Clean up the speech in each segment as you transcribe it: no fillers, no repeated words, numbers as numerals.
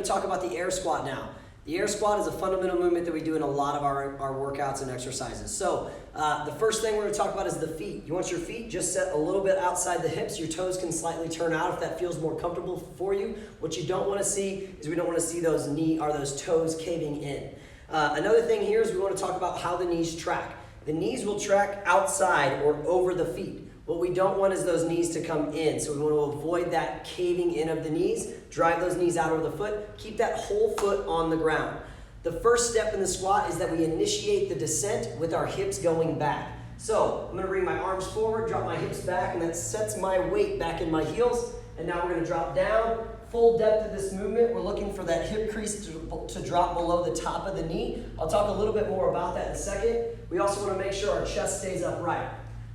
to talk about the air squat now. The air squat is a fundamental movement that we do in a lot of our workouts and exercises. So the first thing we're going to talk about is the feet. You want your feet just set a little bit outside the hips. Your toes can slightly turn out if that feels more comfortable for you. What you don't want to see is we don't want to see those those toes caving in. Another thing here is we want to talk about how the knees track. The knees will track outside or over the feet. What we don't want is those knees to come in. So we want to avoid that caving in of the knees, drive those knees out over the foot, keep that whole foot on the ground. The first step in the squat is that we initiate the descent with our hips going back. So I'm going to bring my arms forward, drop my hips back, and that sets my weight back in my heels. And now we're going to drop down. Full depth of this movement, we're looking for that hip crease to drop below the top of the knee. I'll talk a little bit more about that in a second. We also want to make sure our chest stays upright.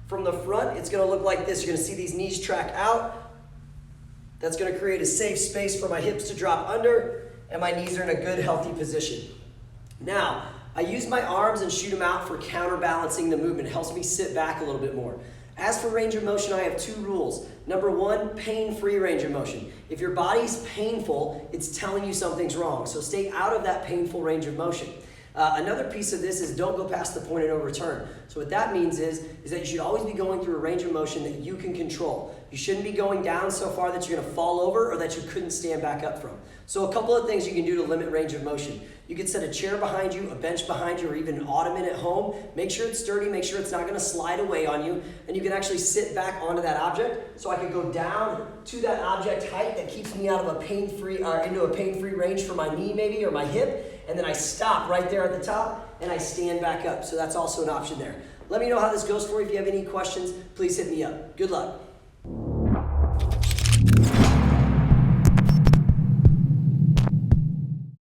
From the front, it's going to look like this. You're going to see these knees track out. That's going to create a safe space for my hips to drop under, and my knees are in a good, healthy position. Now, I use my arms and shoot them out for counterbalancing the movement. It helps me sit back a little bit more. As for range of motion, I have two rules. Number one, pain-free range of motion. If your body's painful, it's telling you something's wrong. So stay out of that painful range of motion. Another piece of this is don't go past the point of no return. So what that means is that you should always be going through a range of motion that you can control. You shouldn't be going down so far that you're going to fall over or that you couldn't stand back up from. So a couple of things you can do to limit range of motion. You can set a chair behind you, a bench behind you, or even an ottoman at home. Make sure it's sturdy, make sure it's not going to slide away on you, and you can actually sit back onto that object. So I can go down to that object height that keeps me out of a pain-free, into a pain-free range for my knee maybe, or my hip, and then I stop right there at the top, and I stand back up. So that's also an option there. Let me know how this goes for you. If you have any questions, please hit me up. Good luck.